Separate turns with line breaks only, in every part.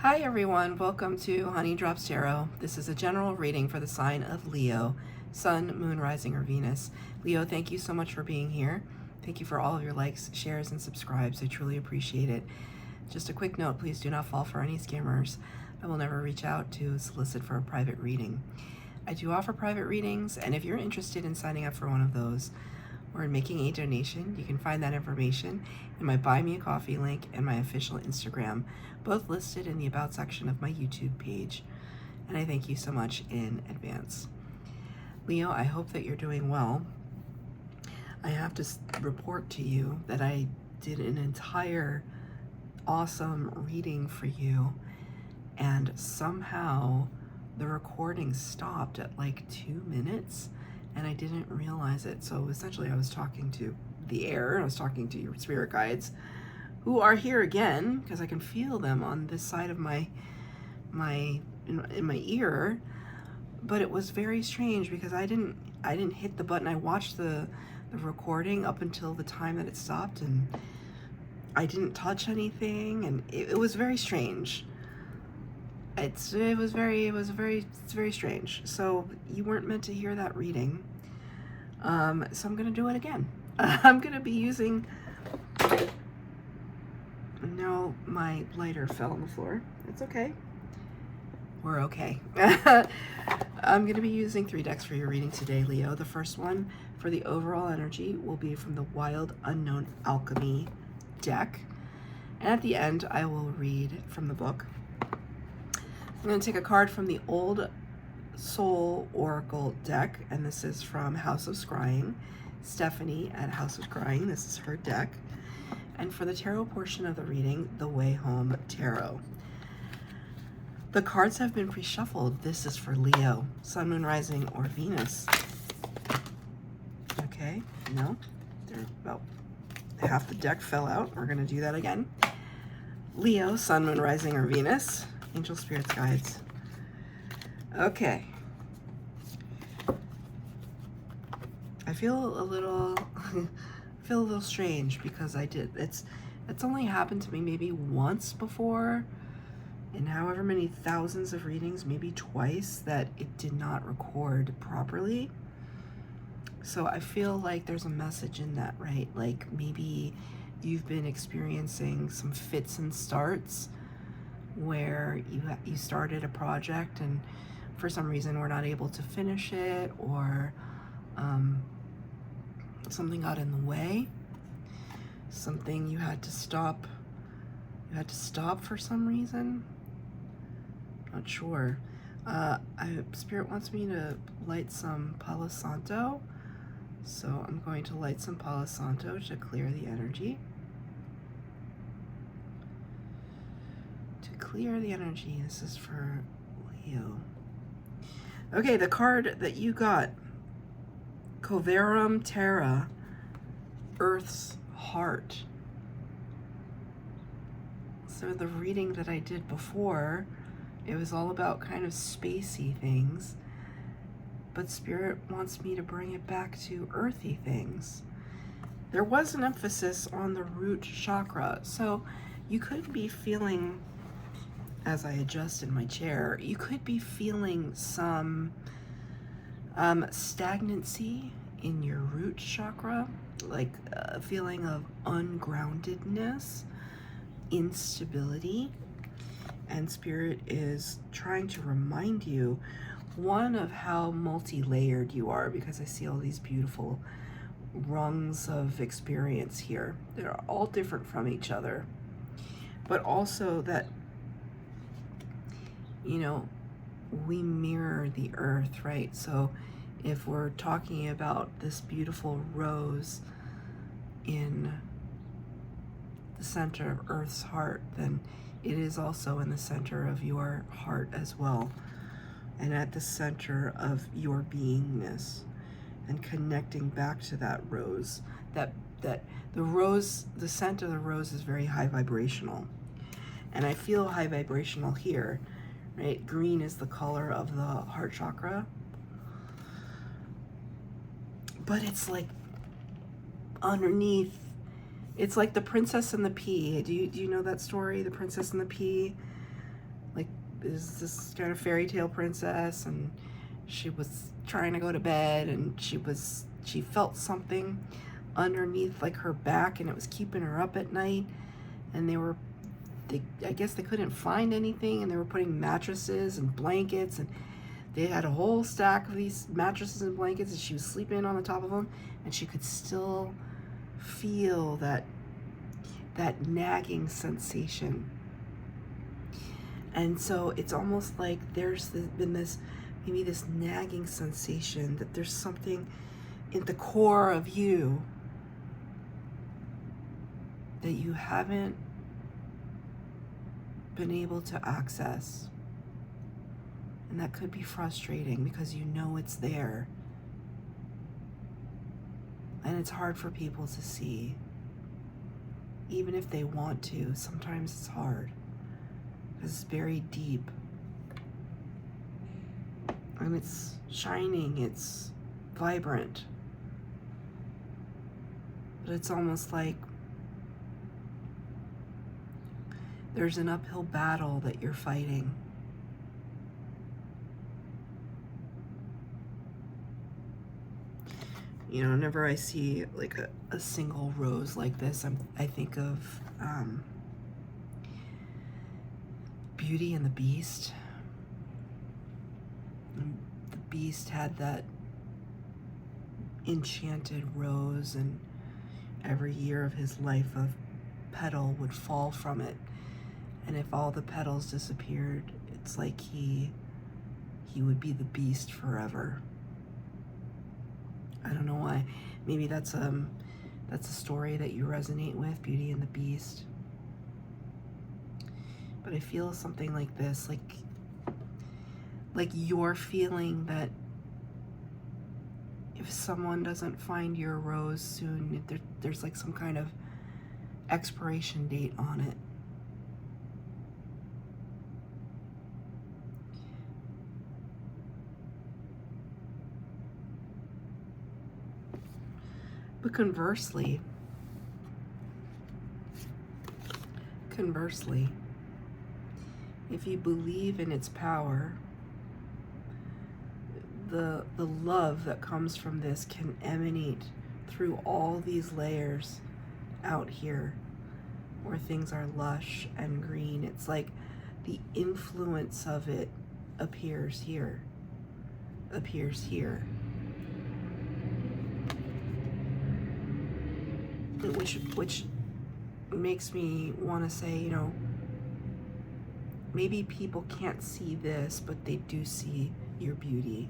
Hi everyone, welcome to Honey Drops Tarot. This is a general reading for the sign of Leo, Sun, Moon, Rising, or Venus. Leo, thank you so much for being here. Thank you for all of your likes, shares, and subscribes. I truly appreciate it. Just a quick note, please do not fall for any scammers. I will never reach out to solicit for a private reading. I do offer private readings, and if you're interested in signing up for one of those, or in making a donation, you can find that information in my Buy Me a Coffee link and my official Instagram, both listed in the About section of my YouTube page. And I thank you so much in advance. Leo, I hope that you're doing well. I have to report to you that I did an entire awesome reading for you, and somehow the recording stopped at like 2 minutes. And I didn't realize it. So essentially I was talking to the air, I was talking to your spirit guides, who are here again, because I can feel them on this side of in my ear. But it was very strange because I didn't hit the button. I watched the recording up until the time that it stopped, and I didn't touch anything, and it was very strange. It's very strange. So you weren't meant to hear that reading. So I'm gonna do it again. I'm gonna be using. No, my lighter fell on the floor. It's okay. We're okay. I'm gonna be using 3 decks for your reading today, Leo. The first one for the overall energy will be from the Wild Unknown Alchemy deck, and at the end I will read from the book. I'm going to take a card from the Old Soul Oracle deck, and this is from House of Scrying. Stephanie at House of Scrying, this is her deck. And for the tarot portion of the reading, the Way Home Tarot. The cards have been pre-shuffled. This is for Leo, Sun, Moon, Rising, or Venus. Okay, no, they're about half the deck fell out. We're going to do that again. Leo, Sun, Moon, Rising, or Venus. Angel, spirits, guides. Okay. I feel a little strange because it's only happened to me maybe once before in however many thousands of readings, maybe twice, that it did not record properly. So I feel like there's a message in that, right? Like maybe you've been experiencing some fits and starts where you started a project and for some reason were not able to finish it, or something got in the way, something you had to stop for some reason. Not sure. Spirit wants me to light some Palo Santo, so I'm going to light some Palo Santo to clear the energy. Clear the energy. This is for Leo. Okay, the card that you got, Coverum Terra, Earth's Heart. So the reading that I did before, it was all about kind of spacey things, but Spirit wants me to bring it back to earthy things. There was an emphasis on the root chakra, so you could be feeling, as I adjust in my chair, you could be feeling some stagnancy in your root chakra, like a feeling of ungroundedness, instability. And Spirit is trying to remind you, one, of how multi-layered you are, because I see all these beautiful rungs of experience here. They're all different from each other, but also that, you know, we mirror the earth, right? So if we're talking about this beautiful rose in the center of Earth's heart, then it is also in the center of your heart as well, and at the center of your beingness, and connecting back to that rose. That the rose, the scent of the rose is very high vibrational, and I feel high vibrational here. Right? Green is the color of the heart chakra. But it's like underneath, it's like the Princess and the Pea. Do you know that story, The Princess and the Pea? like, is this kind of fairy tale princess, and she was trying to go to bed, and she felt something underneath like her back, and it was keeping her up at night. And I guess they couldn't find anything, and they were putting mattresses and blankets, and they had a whole stack of these mattresses and blankets, and she was sleeping on the top of them, and she could still feel that nagging sensation. And so it's almost like there's been this nagging sensation that there's something in the core of you that you haven't been able to access. And that could be frustrating because you know it's there. And it's hard for people to see. Even if they want to, sometimes it's hard. Because it's very deep. And it's shining, it's vibrant. But it's almost like there's an uphill battle that you're fighting. You know, whenever I see like a single rose like this, I think of Beauty and the Beast. And the Beast had that enchanted rose, and every year of his life a petal would fall from it. And if all the petals disappeared, it's like he would be the Beast forever. I don't know why. Maybe that's a story that you resonate with, Beauty and the Beast. But I feel something like this, like you're feeling that if someone doesn't find your rose soon, there's like some kind of expiration date on it. But conversely, if you believe in its power, the love that comes from this can emanate through all these layers out here where things are lush and green. It's like the influence of it appears here, which makes me want to say, you know, maybe people can't see this, but they do see your beauty.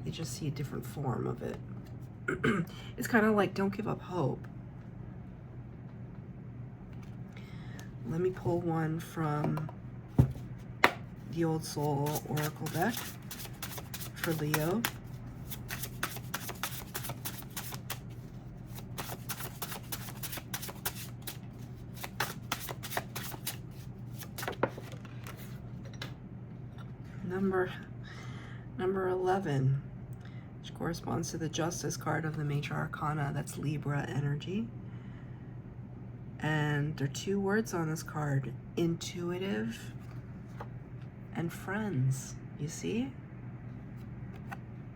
They just see a different form of it. It's kind of like, don't give up hope. Let me pull one from the Old Soul Oracle deck for Leo. Number 11, which corresponds to the Justice card of the Major Arcana. That's Libra energy. And there are two words on this card: intuitive and friends. You see?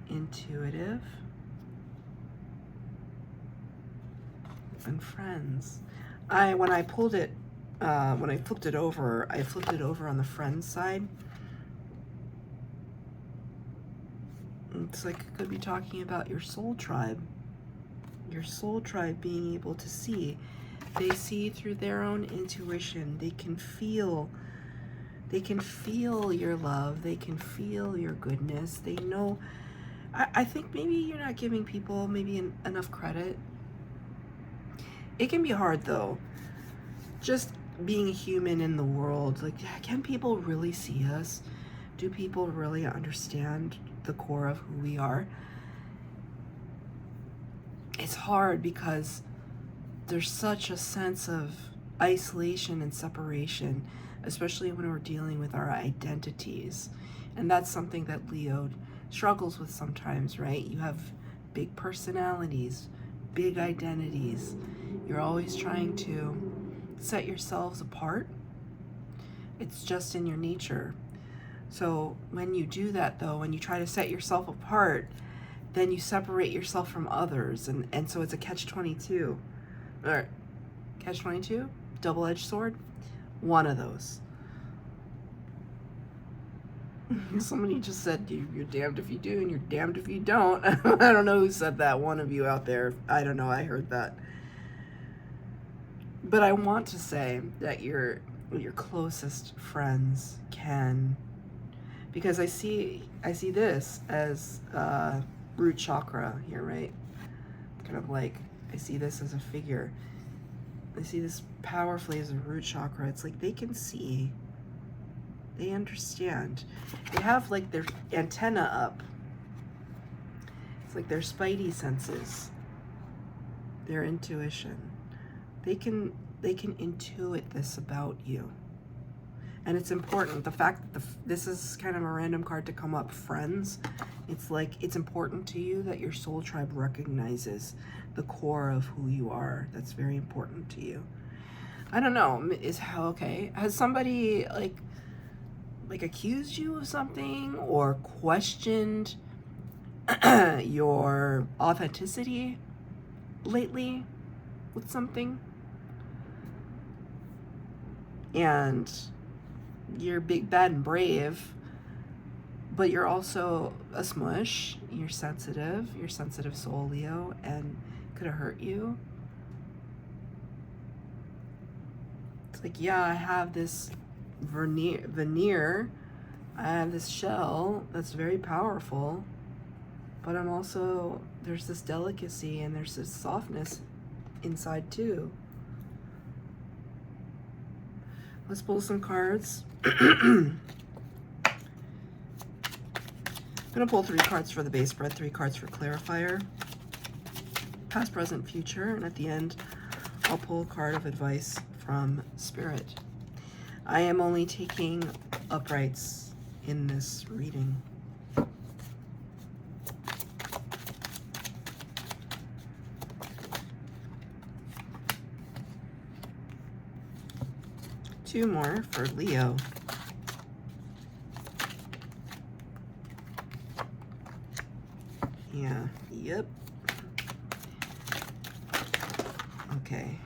Intuitive and friends. When I flipped it over, I flipped it over on the friends side. It's like it could be talking about your soul tribe. Your soul tribe being able to see. They see through their own intuition. They can feel your love. They can feel your goodness. They know. I think maybe you're not giving people enough credit. It can be hard though. Just being a human in the world. Like, can people really see us? Do people really understand the core of who we are? It's hard because there's such a sense of isolation and separation, especially when we're dealing with our identities. And that's something that Leo struggles with sometimes, right? You have big personalities, big identities. You're always trying to set yourselves apart. It's just in your nature. So when you do that, though, when you try to set yourself apart, then you separate yourself from others. And so it's a catch-22. Or catch-22? Double-edged sword? One of those. Somebody just said, you're damned if you do and you're damned if you don't. I don't know who said that. One of you out there. I don't know. I heard that. But I want to say that your closest friends can, because I see this as root chakra here, right? Kind of like, I see this as a figure. I see this powerfully as a root chakra. It's like they can see, they understand. They have like their antenna up. It's like their spidey senses, their intuition. They can intuit this about you. And it's important. The fact that this is kind of a random card to come up, friends. It's like, it's important to you that your soul tribe recognizes the core of who you are. That's very important to you. I don't know. Okay. Has somebody like accused you of something or questioned your authenticity lately with something? And you're big, bad, and brave, but you're also a smush. You're sensitive soul, Leo, and could have hurt you. It's like, yeah, I have this veneer, I have this shell that's very powerful, but I'm also, there's this delicacy and there's this softness inside too. Let's pull some cards. I'm going to pull 3 cards for the base spread, 3 cards for clarifier, past, present, future, and at the end, I'll pull a card of advice from Spirit. I am only taking uprights in this reading. Two more for Leo. Yeah, yep. Okay.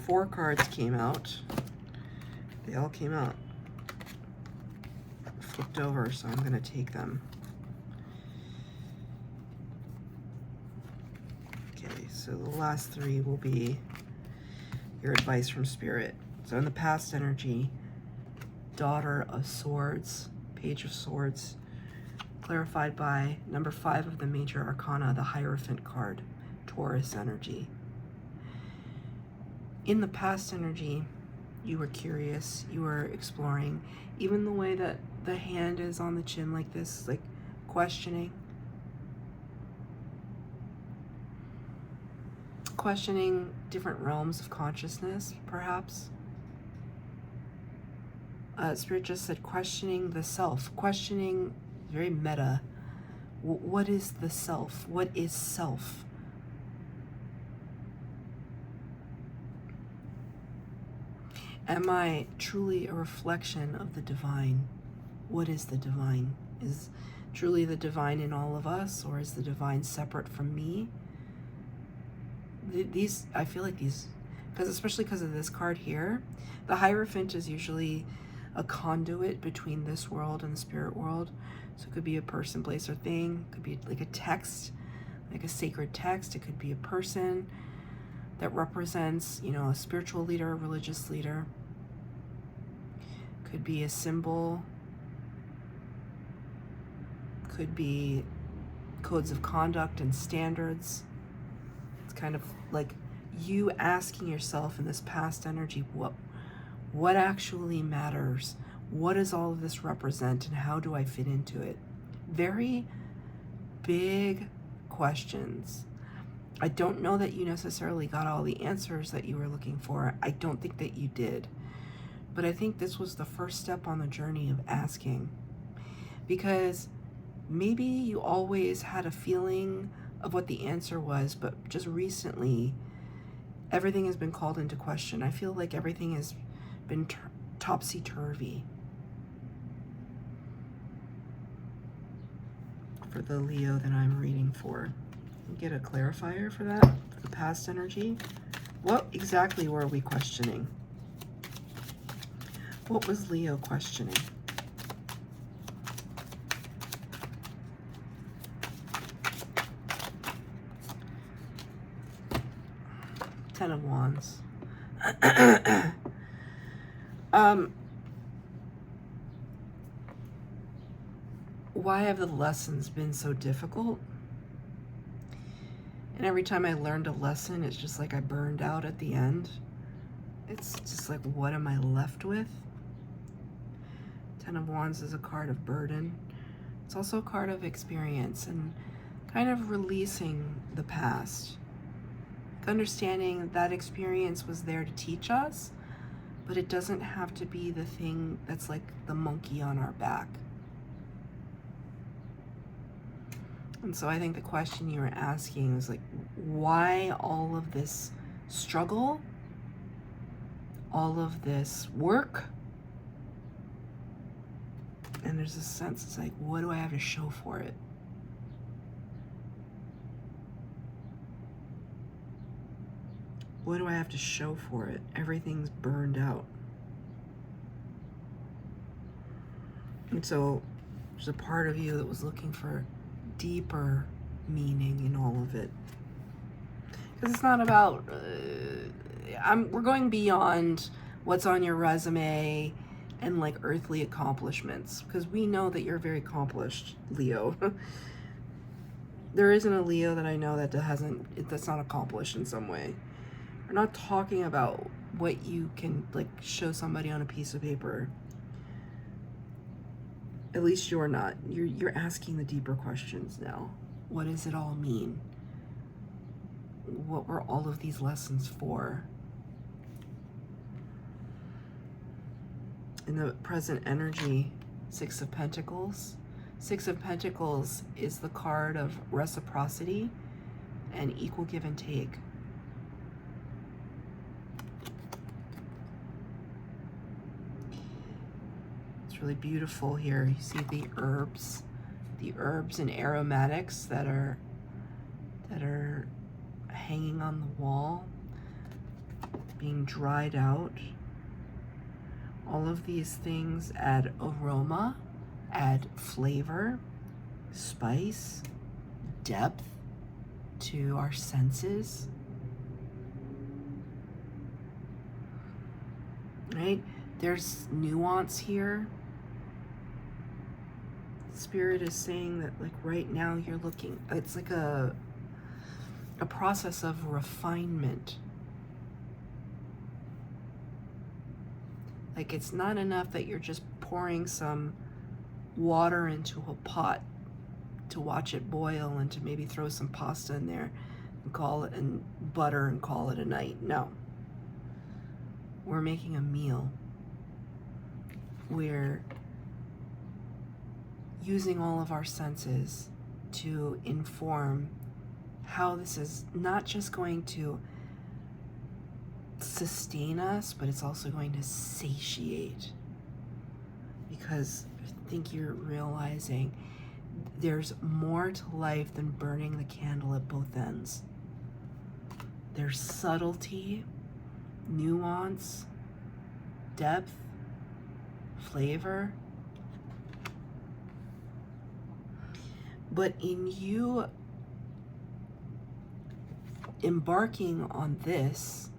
4 cards came out. They all came out flipped over, so I'm going to take them. Okay, so the last 3 will be your advice from Spirit. So in the past energy, Daughter of Swords, Page of Swords, clarified by number 5 of the major arcana, the Hierophant card, Taurus energy. In the past energy, you were curious, you were exploring, even the way that the hand is on the chin like this, like questioning different realms of consciousness, perhaps. Spirit just said questioning the self, questioning, very meta. What is the self? What is self? Am I truly a reflection of the divine? What is the divine? Is truly the divine in all of us, or is the divine separate from me? These, I feel like these, especially because of this card here, the Hierophant is usually a conduit between this world and the spirit world. So it could be a person, place, or thing. It could be like a text, like a sacred text. It could be a person that represents, you know, a spiritual leader, a religious leader. Could be a symbol. Could be codes of conduct and standards. It's kind of like you asking yourself in this past energy, what actually matters? What does all of this represent, and how do I fit into it? Very big questions. I don't know that you necessarily got all the answers that you were looking for. I don't think that you did. But I think this was the first step on the journey of asking. Because maybe you always had a feeling of what the answer was, but just recently everything has been called into question. I feel like everything has been topsy-turvy for the Leo that I'm reading for. Get a clarifier for that, for the past energy. What exactly were we questioning? What was Leo questioning? Ten of Wands. Why have the lessons been so difficult? And every time I learned a lesson, it's just like I burned out at the end. It's just like, what am I left with? Ten of Wands is a card of burden. It's also a card of experience and kind of releasing the past. Understanding that experience was there to teach us, but it doesn't have to be the thing that's like the monkey on our back. And so I think the question you were asking is like, why all of this struggle, all of this work? And there's a sense, it's like, what do I have to show for it? What do I have to show for it? Everything's burned out. And so there's a part of you that was looking for deeper meaning in all of it. Because it's not about, we're going beyond what's on your resume and like earthly accomplishments. Because we know that you're very accomplished, Leo. There isn't a Leo that I know that's not accomplished in some way. We're not talking about what you can like show somebody on a piece of paper. At least you're not. You're asking the deeper questions now. What does it all mean? What were all of these lessons for? In the present energy, Six of Pentacles. Six of Pentacles is the card of reciprocity and equal give and take. Really beautiful here. You see the herbs and aromatics that are hanging on the wall, being dried out. All of these things add aroma, add flavor, spice, depth to our senses. Right? There's nuance here. Spirit is saying that like right now you're looking, it's like a process of refinement. Like it's not enough that you're just pouring some water into a pot to watch it boil and to maybe throw some pasta in there and call it, and butter and call it a night. No. We're making a meal. We're using all of our senses to inform how this is not just going to sustain us, but it's also going to satiate. Because I think you're realizing there's more to life than burning the candle at both ends. There's subtlety, nuance, depth, flavor. But in you embarking on this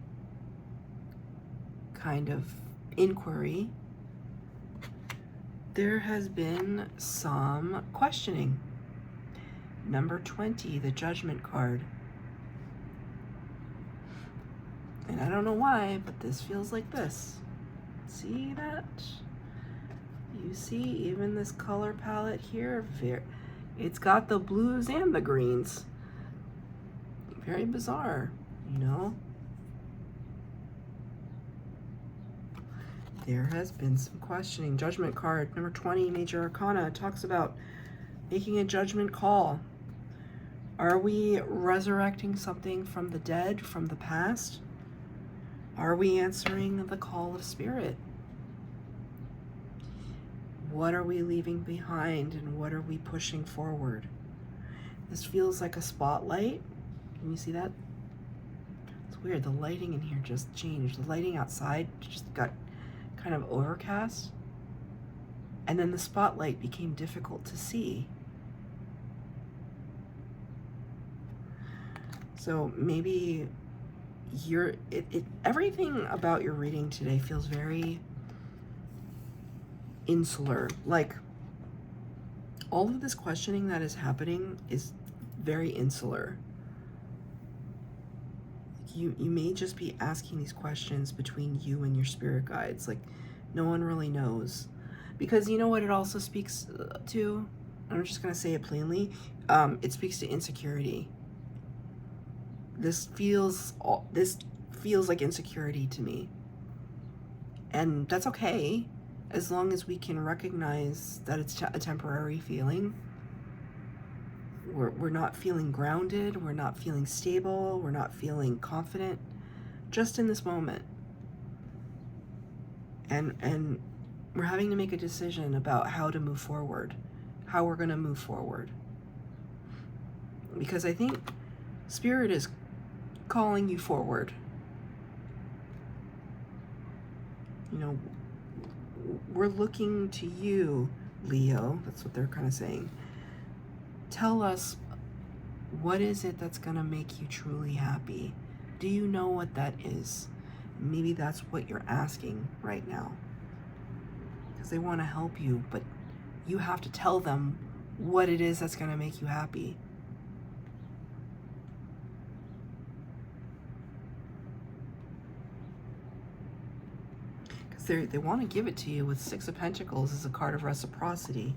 kind of inquiry, there has been some questioning. Number 20, the Judgment card. And I don't know why, but this feels like this. See that? You see, even this color palette here, it's got the blues and the greens. Very bizarre, you know? There has been some questioning. Judgment card, number 20, Major Arcana, talks about making a judgment call. Are we resurrecting something from the dead, from the past? Are we answering the call of spirit? What are we leaving behind and what are we pushing forward? This feels like a spotlight. Can you see that? It's weird. The lighting in here just changed. The lighting outside just got kind of overcast. And then the spotlight became difficult to see. So maybe everything about your reading today feels very insular. Like all of this questioning that is happening is very insular. You may just be asking these questions between you and your spirit guides. Like no one really knows. Because you know what it also speaks to? I'm just going to say it plainly. It speaks to insecurity. This feels like insecurity to me. And that's okay, as long as we can recognize that it's a temporary feeling. We're not feeling grounded, we're not feeling stable, we're not feeling confident, just in this moment. And we're having to make a decision about how to move forward, how we're going to move forward. Because I think Spirit is calling you forward. You know, we're looking to you, Leo. That's what they're kind of saying. Tell us, what is it that's going to make you truly happy? Do you know what that is? Maybe that's what you're asking right now. Because they want to help you, but you have to tell them what it is that's going to make you happy. Because they want to give it to you with Six of Pentacles as a card of reciprocity.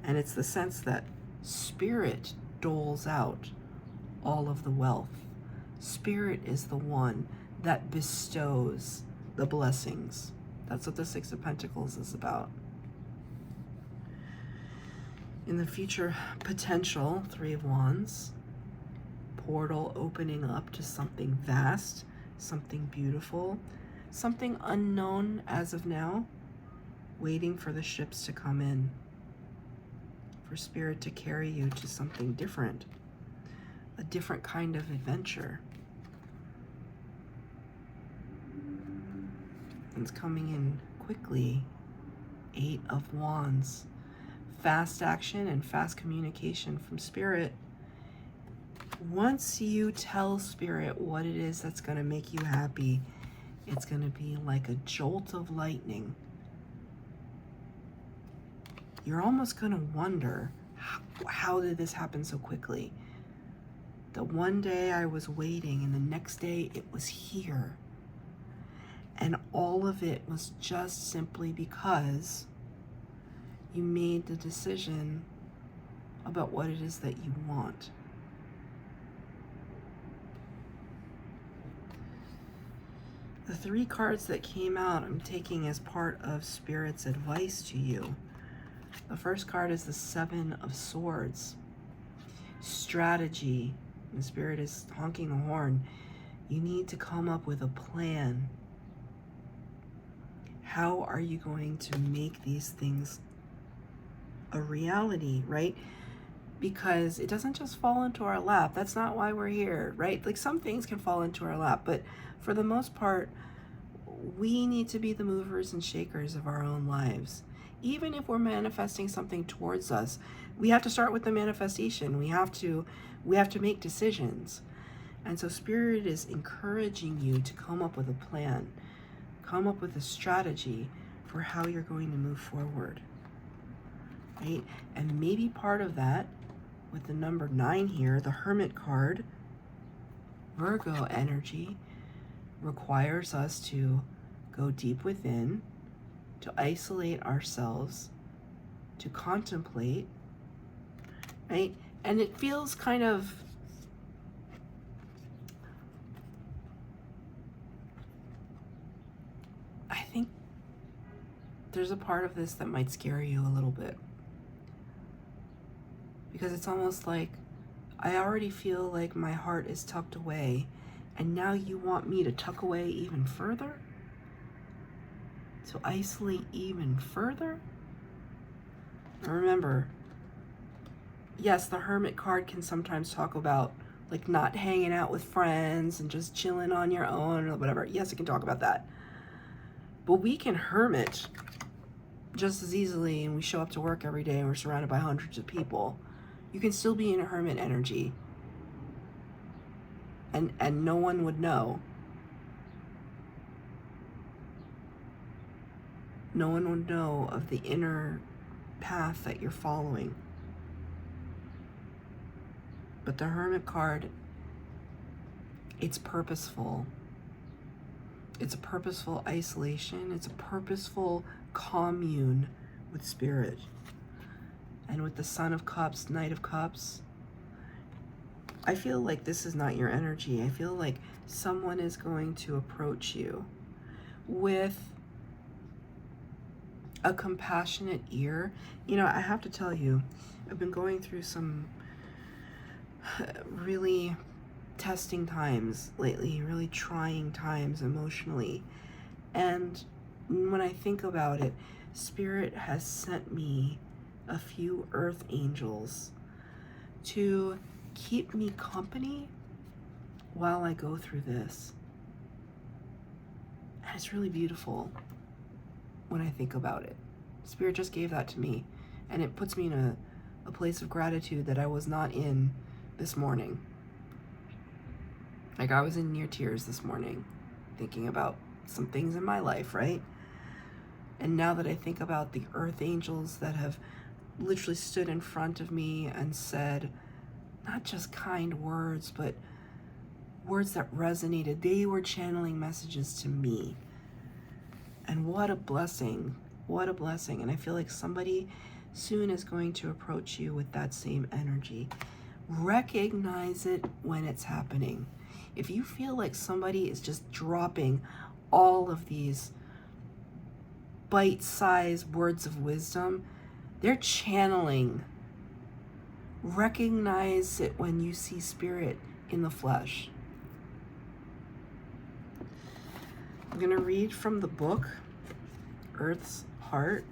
And it's the sense that Spirit doles out all of the wealth. Spirit is the one that bestows the blessings. That's what the Six of Pentacles is about. In the future potential, Three of Wands, portal opening up to something vast, something beautiful, something unknown as of now, waiting for the ships to come in, for Spirit to carry you to something different, a different kind of adventure. It's coming in quickly. Eight of Wands. Fast action and fast communication from Spirit. Once you tell Spirit what it is that's going to make you happy, it's going to be like a jolt of lightning. You're almost going to wonder, how did this happen so quickly? The one day I was waiting and the next day it was here. And all of it was just simply because you made the decision about what it is that you want. The three cards that came out, I'm taking as part of Spirit's advice to you. The first card is the Seven of Swords. Strategy. The Spirit is honking the horn. You need to come up with a plan. How are you going to make these things a reality, right? Because it doesn't just fall into our lap. That's not why we're here, right? Like some things can fall into our lap, but for the most part, we need to be the movers and shakers of our own lives. Even if we're manifesting something towards us, we have to start with the manifestation. We have to make decisions. And so Spirit is encouraging you to come up with a plan, come up with a strategy for how you're going to move forward, right? And maybe part of that, with the number 9 here, the Hermit card, Virgo energy, requires us to go deep within, to isolate ourselves, to contemplate, right? And it feels kind of, I think there's a part of this that might scare you a little bit. Because it's almost like I already feel like my heart is tucked away And now you want me to tuck away even further? To isolate even further? Now remember, yes, the Hermit card can sometimes talk about like not hanging out with friends and just chilling on your own or whatever. Yes, it can talk about that. But we can hermit just as easily, and we show up to work every day and we're surrounded by hundreds of people. You can still be in a hermit energy. And no one would know. No one would know of the inner path that you're following. But the Hermit card, it's purposeful. It's a purposeful isolation. It's a purposeful commune with Spirit. And with the Sun of Cups, Knight of Cups, I feel like this is not your energy. I feel like someone is going to approach you with a compassionate ear. You know, I have to tell you, I've been going through some really testing times lately, really trying times emotionally. And when I think about it, Spirit has sent me a few earth angels to keep me company while I go through this. And it's really beautiful when I think about it. Spirit just gave that to me, and it puts me in a place of gratitude that I was not in this morning. Like, I was in near tears this morning, thinking about some things in my life, right? And now that I think about the earth angels that have literally stood in front of me and said, not just kind words, but words that resonated. They were channeling messages to me. And what a blessing. What a blessing. And I feel like somebody soon is going to approach you with that same energy. Recognize it when it's happening. If you feel like somebody is just dropping all of these bite-sized words of wisdom, they're channeling. Recognize it when you see Spirit in the flesh. I'm going to read from the book, Earth's Heart.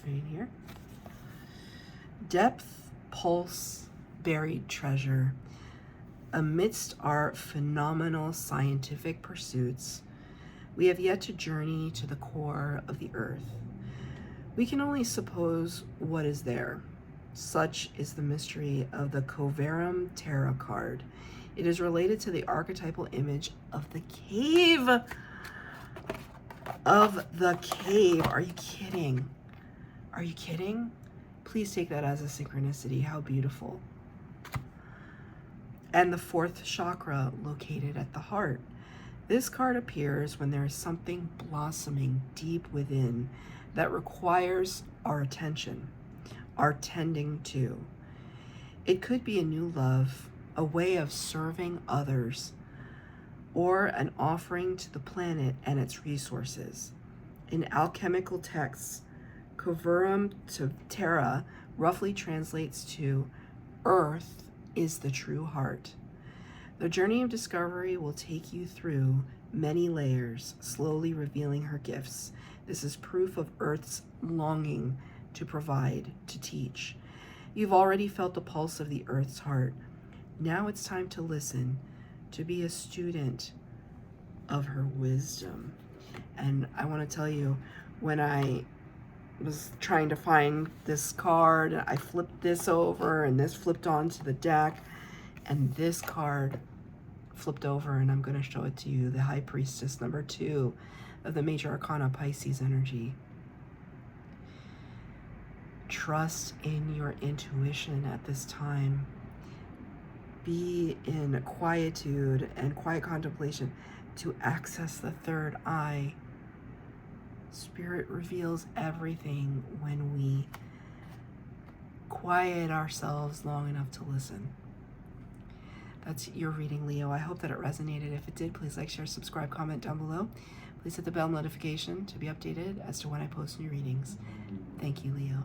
Right here. Depth, pulse, buried treasure. Amidst our phenomenal scientific pursuits, we have yet to journey to the core of the earth. We can only suppose what is there. Such is the mystery of the Coverum Terra card. It is related to the archetypal image of the cave. Of the cave. Are you kidding? Are you kidding? Please take that as a synchronicity. How beautiful. And the fourth chakra located at the heart. This card appears when there is something blossoming deep within that requires our attention, our tending to. It could be a new love, a way of serving others, or an offering to the planet and its resources. In alchemical texts, Coverum Terra roughly translates to Earth is the true heart. The journey of discovery will take you through many layers, slowly revealing her gifts. This is proof of Earth's longing to provide, to teach. You've already felt the pulse of the Earth's heart. Now it's time to listen, to be a student of her wisdom. And I want to tell you, when I was trying to find this card, I flipped this over and this flipped onto the deck, and this card flipped over, and I'm going to show it to you, the High Priestess, number 2 of the Major Arcana Pisces energy. Trust in your intuition at this time. Be in quietude and quiet contemplation to access the third eye. Spirit reveals everything when we quiet ourselves long enough to listen. That's your reading, Leo. I hope that it resonated. If it did, please like, share, subscribe, comment down below. Please hit the bell notification to be updated as to when I post new readings. Thank you, Leo.